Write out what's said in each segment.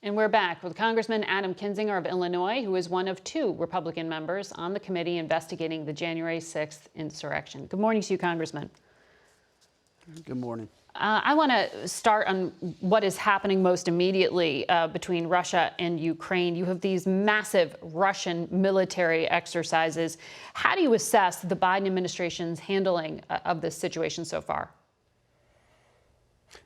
And we're back with Congressman Adam Kinzinger of Illinois, who is one of two Republican members on the committee investigating the January 6th insurrection. Good morning to you, Congressman. Good morning. I want to start on what is happening most immediately between Russia and Ukraine. You have these massive Russian military exercises. How do you assess the Biden administration's handling of this situation so far?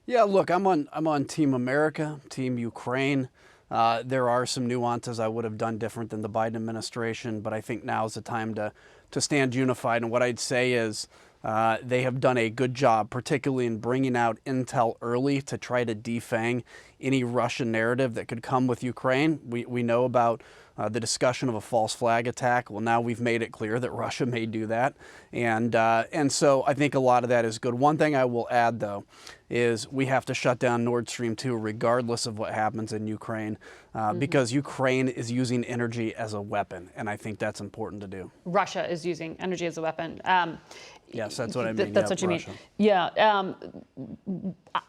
Yeah, look, I'm on Team America, Team Ukraine. There are some nuances I would have done different than the Biden administration, but I think now is the time to stand unified. And what I'd say is they have done a good job, particularly in bringing out intel early to try to defang any Russian narrative that could come with Ukraine. We know about the discussion of a false flag attack. Well, now we've made it clear that Russia may do that. And so I think a lot of that is good. One thing I will add, though, is we have to shut down Nord Stream 2 regardless of what happens in Ukraine, because Ukraine is using energy as a weapon, and I think that's important to do. Russia is using energy as a weapon. Yes, that's what I mean. That's what you mean. Yeah.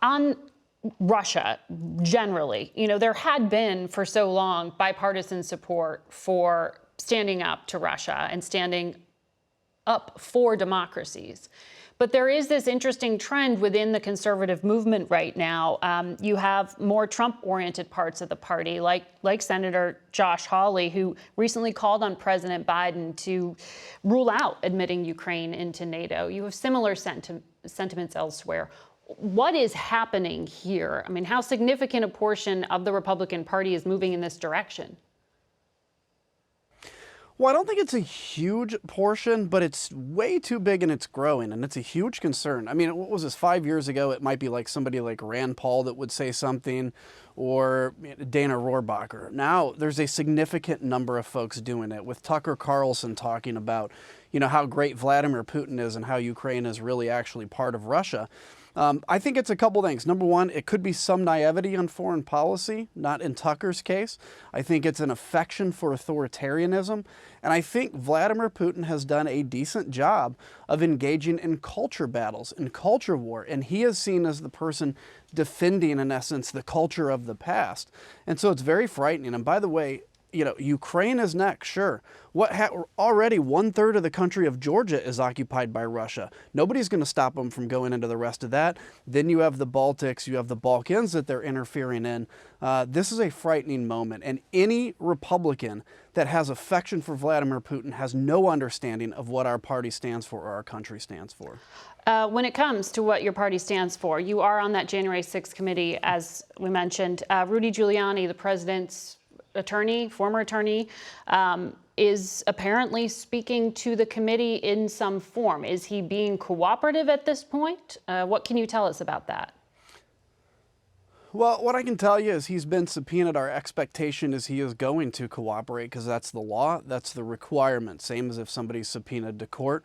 On Russia, generally, there had been for so long bipartisan support for standing up to Russia and standing up for democracies. But there is this interesting trend within the conservative movement right now. You have more Trump-oriented parts of the party, like Senator Josh Hawley, who recently called on President Biden to rule out admitting Ukraine into NATO. You have similar sentiments elsewhere. What is happening here? I mean, how significant a portion of the Republican Party is moving in this direction? Well, I don't think it's a huge portion, but it's way too big and it's growing, and it's a huge concern. I mean, what was this, 5 years ago? It might be like somebody like Rand Paul that would say something, or Dana Rohrabacher. Now there's a significant number of folks doing it, with Tucker Carlson talking about, how great Vladimir Putin is and how Ukraine is really actually part of Russia. I think it's a couple things. Number one, it could be some naivety on foreign policy, not in Tucker's case. I think it's an affection for authoritarianism. And I think Vladimir Putin has done a decent job of engaging in culture battles, in culture war. And he is seen as the person defending, in essence, the culture of the past. And so it's very frightening. And by the way, Ukraine is next, sure. Already 1/3 of the country of Georgia is occupied by Russia. Nobody's going to stop them from going into the rest of that. Then you have the Baltics, you have the Balkans that they're interfering in. This is a frightening moment. And any Republican that has affection for Vladimir Putin has no understanding of what our party stands for or our country stands for. When it comes to what your party stands for, you are on that January 6th committee, as we mentioned. Rudy Giuliani, the president's former attorney, is apparently speaking to the committee in some form. Is he being cooperative at this point? What can you tell us about that? Well, what I can tell you is he's been subpoenaed. Our expectation is he is going to cooperate because that's the law. That's the requirement. Same as if somebody's subpoenaed to court.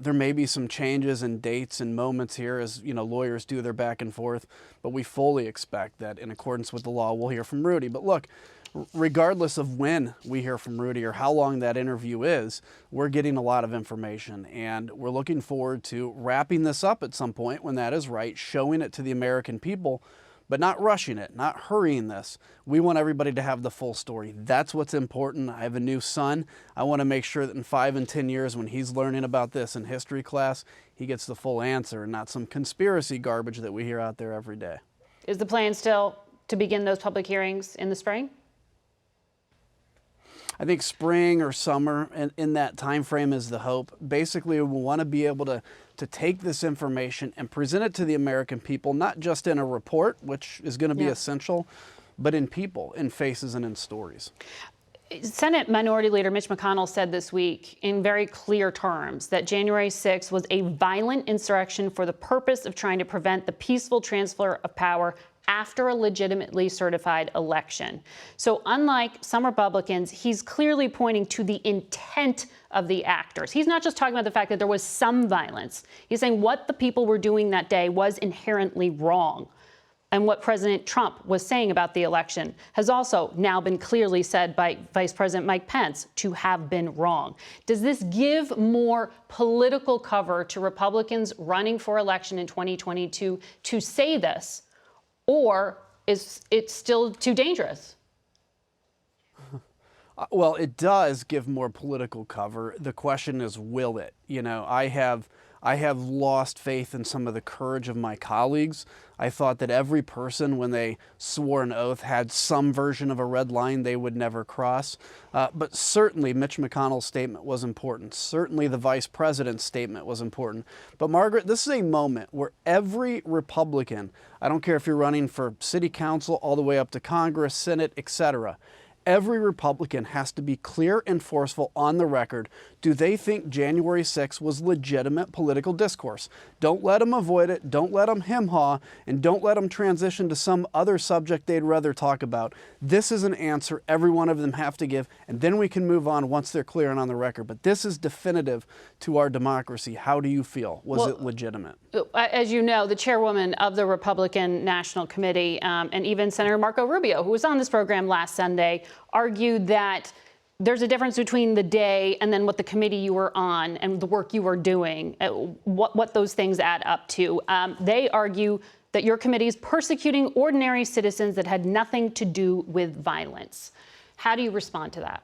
There may be some changes in dates and moments here as lawyers do their back and forth, but we fully expect that in accordance with the law, we'll hear from Rudy. But look, regardless of when we hear from Rudy or how long that interview is, we're getting a lot of information, and we're looking forward to wrapping this up at some point when that is right, showing it to the American people, but not rushing it, not hurrying this. We want everybody to have the full story. That's what's important. I have a new son. I want to make sure that in 5 and 10 years, when he's learning about this in history class, he gets the full answer and not some conspiracy garbage that we hear out there every day. Is the plan still to begin those public hearings in the spring? I think spring or summer, and in that time frame is the hope. Basically, we want to be able to take this information and present it to the American people, not just in a report, which is going to be essential, but in people, in faces, and in stories. Senate Minority Leader Mitch McConnell said this week in very clear terms that January 6th was a violent insurrection for the purpose of trying to prevent the peaceful transfer of power after a legitimately certified election. So unlike some Republicans, he's clearly pointing to the intent of the actors. He's not just talking about the fact that there was some violence. He's saying what the people were doing that day was inherently wrong. And what President Trump was saying about the election has also now been clearly said by Vice President Mike Pence to have been wrong. Does this give more political cover to Republicans running for election in 2022 to say this? Or it's still too dangerous? Well, it does give more political cover. The question is, will it? You know, I have lost faith in some of the courage of my colleagues. I thought that every person, when they swore an oath, had some version of a red line they would never cross. But certainly Mitch McConnell's statement was important. Certainly the vice president's statement was important. But Margaret, this is a moment where every Republican, I don't care if you're running for city council all the way up to Congress, Senate, etc., every Republican has to be clear and forceful on the record. Do they think January 6th was legitimate political discourse? Don't let them avoid it. Don't let them hem-haw, and don't let them transition to some other subject they'd rather talk about. This is an answer every one of them have to give, and then we can move on once they're clear and on the record. But this is definitive to our democracy. How do you feel? Was it legitimate? As you know, the chairwoman of the Republican National Committee, and even Senator Marco Rubio, who was on this program last Sunday, argued that there's a difference between the day and then what the committee you were on and the work you were doing, what those things add up to. They argue that your committee is persecuting ordinary citizens that had nothing to do with violence. How do you respond to that?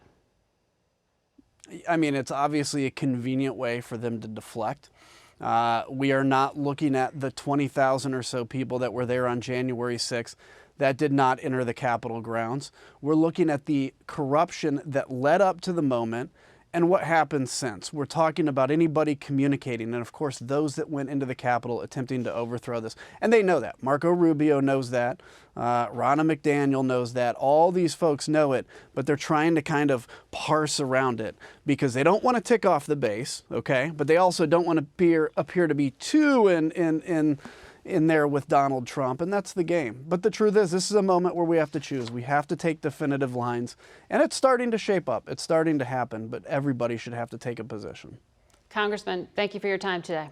I mean, it's obviously a convenient way for them to deflect. We are not looking at the 20,000 or so people that were there on January 6th that did not enter the Capitol grounds. We're looking at the corruption that led up to the moment and what happened since. We're talking about anybody communicating, and of course those that went into the Capitol attempting to overthrow this. And they know that. Marco Rubio knows that. Ronna McDaniel knows that. All these folks know it, but they're trying to kind of parse around it because they don't want to tick off the base, okay? But they also don't want to appear to be too in there with Donald Trump, and that's the game. But the truth is, this is a moment where we have to choose. We have to take definitive lines, and it's starting to shape up. It's starting to happen, but everybody should have to take a position. Congressman, thank you for your time today.